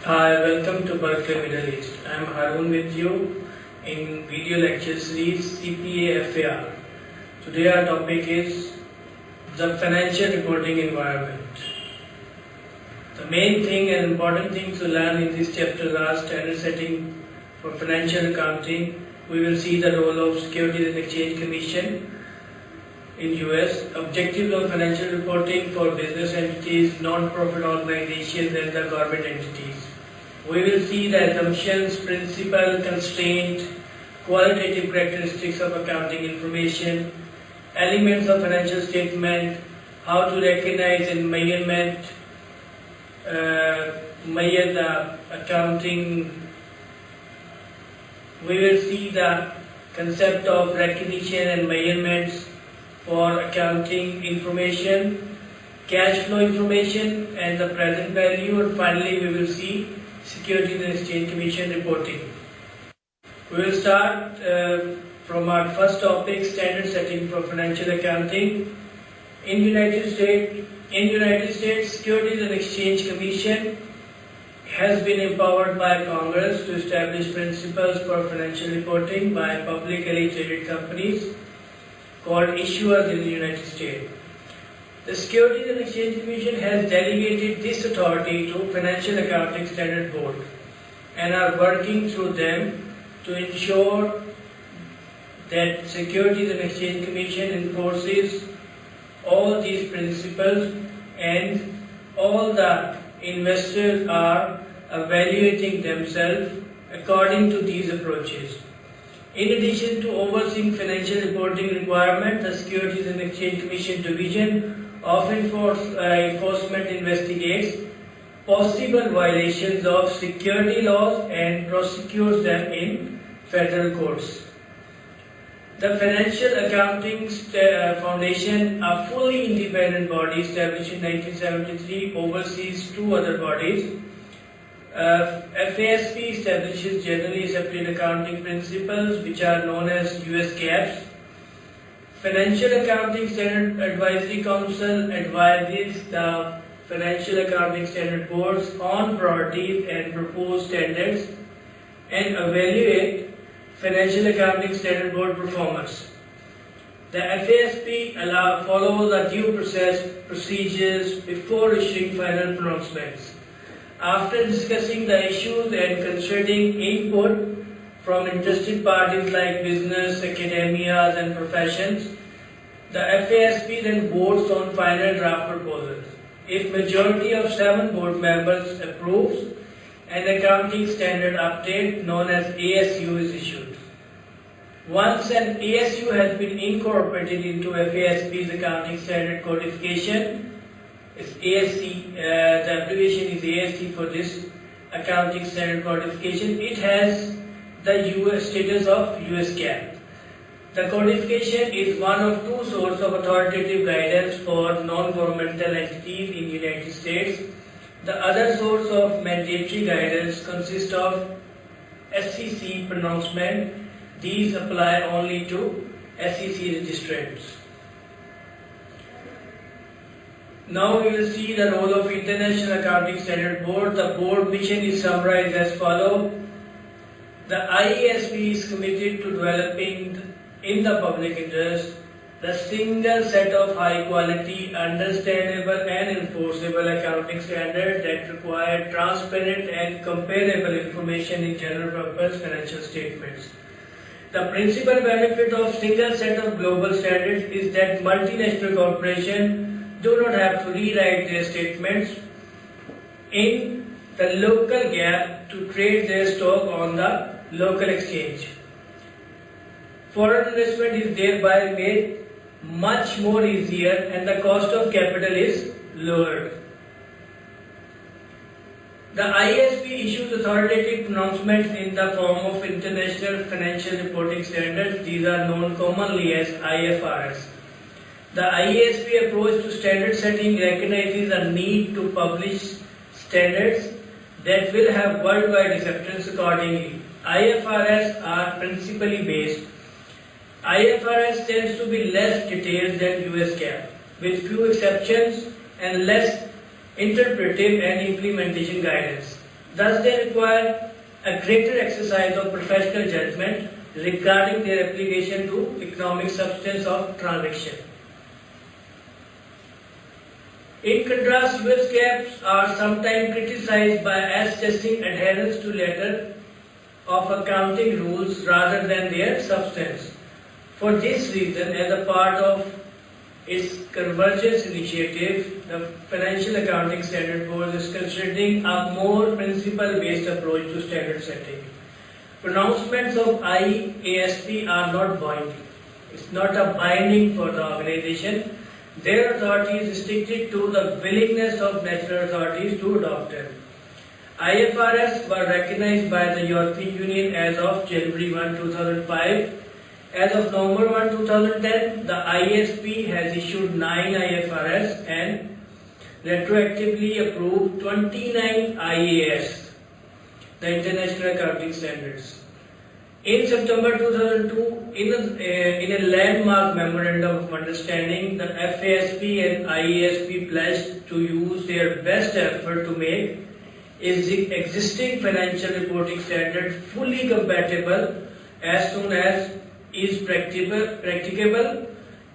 Hi, welcome to Berkeley Middle East. I am Harun with you in video lecture series CPA FAR. Today our topic is the financial reporting environment. The main thing and important thing to learn in this chapter are standard setting for financial accounting. We will see the role of Securities and Exchange Commission in US, objectives of financial reporting for business entities, non-profit organizations and the government entities. We will see the assumptions, principle, constraint, qualitative characteristics of accounting information, elements of financial statement, how to recognize and measure the accounting. We will see the concept of recognition and measurements for accounting information, cash flow information and the present value, and finally we will see Securities and Exchange Commission reporting. We will start from our first topic, standard setting for financial accounting. In United States, Securities and Exchange Commission has been empowered by Congress to establish principles for financial reporting by publicly traded companies called issuers in the United States. The Securities and Exchange Commission has delegated this authority to Financial Accounting Standard Board and are working through them to ensure that Securities and Exchange Commission enforces all these principles and all the investors are evaluating themselves according to these approaches. In addition to overseeing financial reporting requirements, the Securities and Exchange Commission Division of Enforcement investigates possible violations of security laws and prosecutes them in federal courts. The Financial Accounting Foundation, a fully independent body established in 1973, oversees two other bodies. FASB establishes generally accepted accounting principles which are known as US GAAPs. Financial Accounting Standard Advisory Council advises the Financial Accounting Standard Boards on priorities and proposed standards and evaluate Financial Accounting Standard Board performance. The FASB follows the due procedures before issuing final pronouncements. After discussing the issues and considering input from interested parties like business, academia and professions, the FASB then votes on final draft proposals. If majority of 7 board members approves, an accounting standard update known as ASU is issued. Once an ASU has been incorporated into FASB's accounting standard codification, it's ASC, the abbreviation is ASC for this accounting standard codification, it has the US status of US GAAP. The codification is one of 2 sources of authoritative guidance for non-governmental entities in the United States. The other source of mandatory guidance consists of SEC pronouncement. These apply only to SEC registrants. Now we will see the role of International Accounting Standard Board. The board mission is summarized as follows. The IASB is committed to developing in the public interest the single set of high quality, understandable and enforceable accounting standards that require transparent and comparable information in general purpose financial statements. The principal benefit of single set of global standards is that multinational corporations do not have to rewrite their statements in the local GAAP to trade their stock on the local exchange. Foreign investment is thereby made much more easier and the cost of capital is lowered. The IASB issues authoritative pronouncements in the form of International Financial Reporting Standards. These are known commonly as IFRS. The IASB approach to standard setting recognizes a need to publish standards that will have worldwide acceptance accordingly. IFRS are principally based. IFRS tends to be less detailed than US GAAP, with few exceptions and less interpretive and implementation guidance. Thus, they require a greater exercise of professional judgment regarding their application to economic substance of transaction. In contrast, US GAAPs are sometimes criticized by as suggesting adherence to letter of accounting rules rather than their substance. For this reason, as a part of its convergence initiative, the Financial Accounting Standard Board is considering a more principle-based approach to standard setting. Pronouncements of IASB are not binding. It's not a binding for the organization. Their authority is restricted to the willingness of national authorities to adopt them. IFRS were recognized by the European Union as of January 1, 2005. As of November 1, 2010, the IASB has issued 9 IFRS and retroactively approved 29 IAS, the International Accounting Standards. In September 2002, in a landmark memorandum of understanding, the FASB and IASB pledged to use their best effort to make existing financial reporting standards fully compatible as soon as is practicable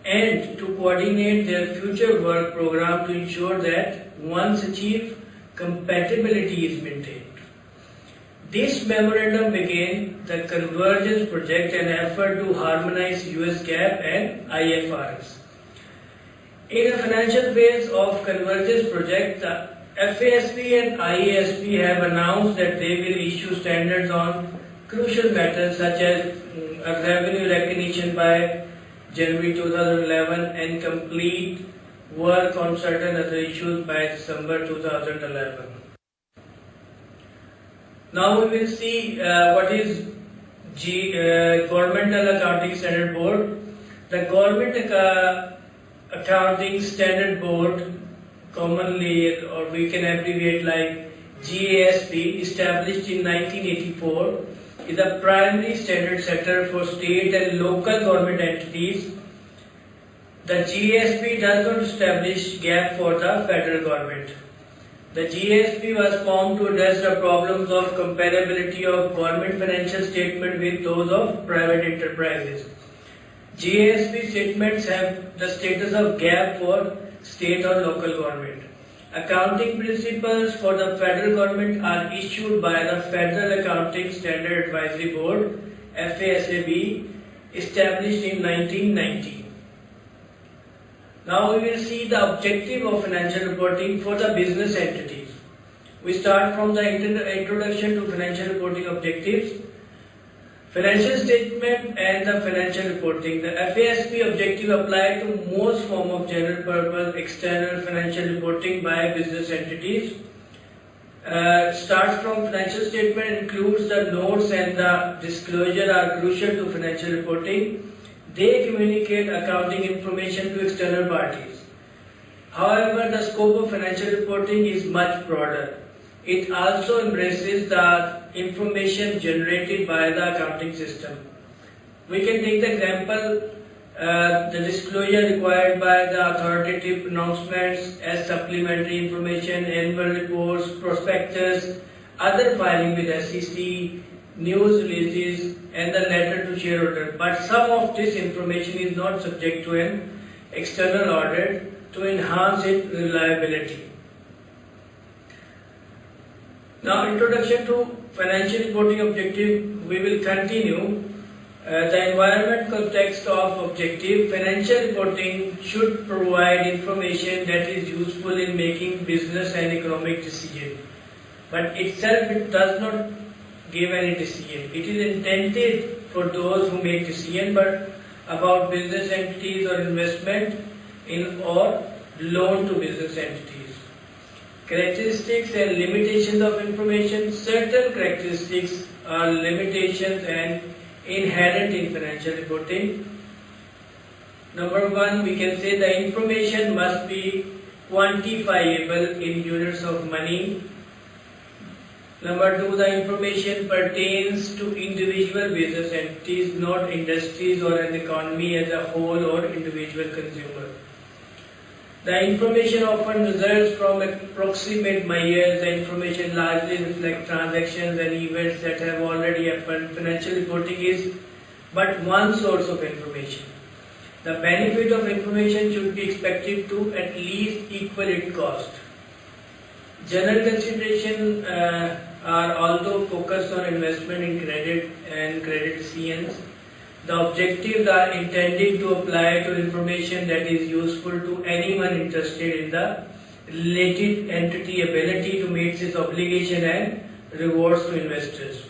and to coordinate their future work program to ensure that once achieved, compatibility is maintained. This memorandum began the Convergence Project, an effort to harmonize US GAAP and IFRS. In the financial phase of Convergence Project, the FASB and IASB have announced that they will issue standards on crucial matters such as revenue recognition by January 2011 and complete work on certain other issues by December 2011. Now we will see what is Governmental Accounting Standard Board. The Government Accounting Standard Board, commonly or we can abbreviate like GASB, established in 1984, is a primary standard setter for state and local government entities. The GASB does not establish GAAP for the federal government. The GASB was formed to address the problems of comparability of government financial statement with those of private enterprises. GASB statements have the status of GAAP for state or local government. Accounting principles for the federal government are issued by the Federal Accounting Standard Advisory Board, FASAB, established in 1990. Now we will see the objective of financial reporting for the business entities. We start from the introduction to financial reporting objectives. Financial statement and the financial reporting. The FASB objective apply to most form of general purpose external financial reporting by business entities. Starts from financial statement, includes the notes and the disclosure are crucial to financial reporting. They communicate accounting information to external parties. However, the scope of financial reporting is much broader. It also embraces the information generated by the accounting system. We can take the example, the disclosure required by the authoritative pronouncements as supplementary information, annual reports, prospectus, other filing with SEC, news releases, and the letter to shareholder. But some of this information is not subject to an external audit to enhance its reliability. Now, introduction to financial reporting objective, we will continue. The environment context of objective, financial reporting should provide information that is useful in making business and economic decisions. But itself, it does not give any decision. It is intended for those who make decision, but about business entities or investment in or loan to business entities. Characteristics and limitations of information. Certain characteristics are limitations and inherent in financial reporting. Number one, we can say the information must be quantifiable in units of money. Number two, the information pertains to individual business entities, not industries or an economy as a whole or individual consumer. The information often results from approximate measures. The information largely reflects transactions and events that have already happened. Financial reporting is but one source of information. The benefit of information should be expected to at least equal its cost. General consideration are although focused on investment in credit and credit decisions, the objectives are intended to apply to information that is useful to anyone interested in the related entity ability to meet its obligation and rewards to investors.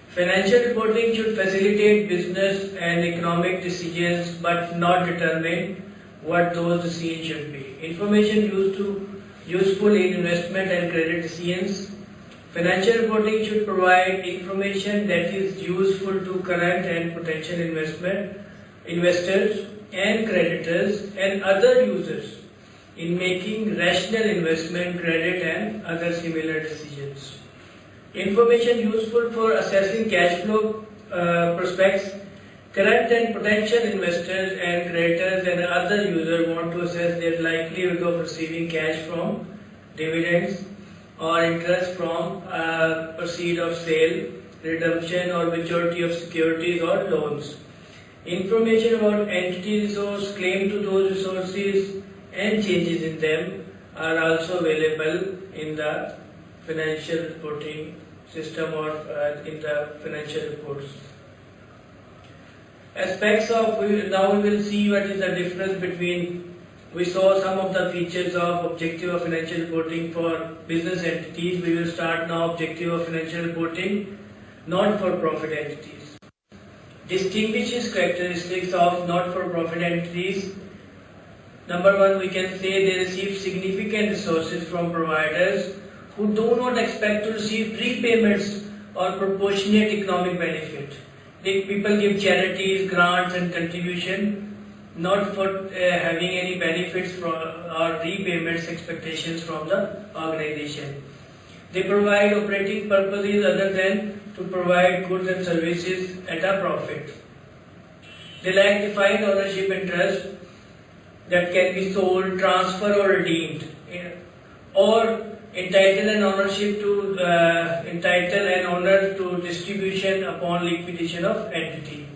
Financial reporting should facilitate business and economic decisions but not determine what those decisions should be. Information useful in investment and credit decisions. Financial reporting should provide information that is useful to current and potential investors and creditors and other users in making rational investment, credit and other similar decisions. Information useful for assessing cash flow prospects. Current and potential investors and creditors and other users want to assess their likelihood of receiving cash from dividends or interest from proceeds of sale, redemption or maturity of securities or loans. Information about entity resource, claim to those resources and changes in them are also available in the financial reporting system or in the financial reports. Aspects of, now we will see what is the difference between, we saw some of the features of objective of financial reporting for business entities. We will start now objective of financial reporting not-for-profit entities. Distinguishes characteristics of not-for-profit entities. Number one, we can say they receive significant resources from providers who do not expect to receive prepayments or proportionate economic benefit. People give charities, grants and contribution not for having any benefits from or repayments expectations from the organization. They provide operating purposes other than to provide goods and services at a profit. They lack defined ownership interest that can be sold, transferred or redeemed, or entitle an owner to distribution upon liquidation of entity.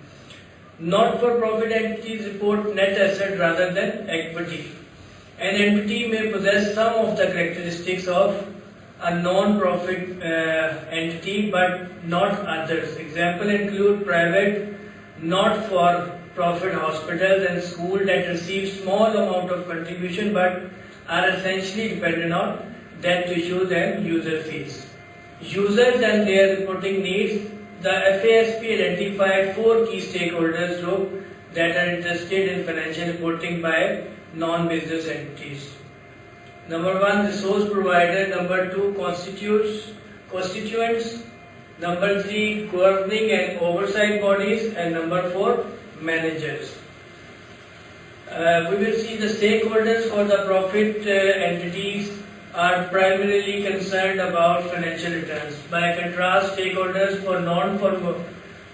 Not-for-profit entities report net asset rather than equity. An entity may possess some of the characteristics of a non-profit entity but not others. Examples include private, not-for-profit hospitals and schools that receive small amount of contribution but are essentially dependent on debt issues and user fees. Users and their reporting needs. The FASB identified 4 key stakeholders group that are interested in financial reporting by non-business entities. Number 1, resource provider. Number 2, constituents. Number 3, governing and oversight bodies. And number 4, managers. We will see the stakeholders for the profit entities are primarily concerned about financial returns. By contrast, stakeholders for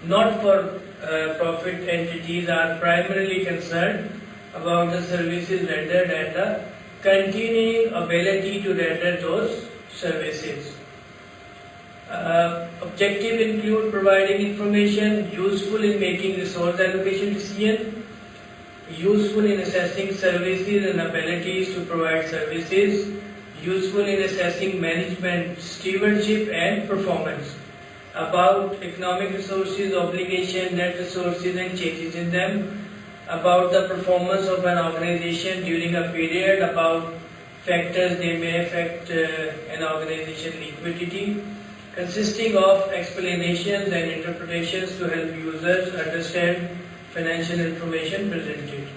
not-for-profit entities are primarily concerned about the services rendered and the continuing ability to render those services. Objectives include providing information useful in making resource allocation decisions, useful in assessing services and abilities to provide services, useful in assessing management, stewardship and performance, about economic resources, obligation, net resources and changes in them, about the performance of an organization during a period, about factors they may affect an organization's liquidity, consisting of explanations and interpretations to help users understand financial information presented.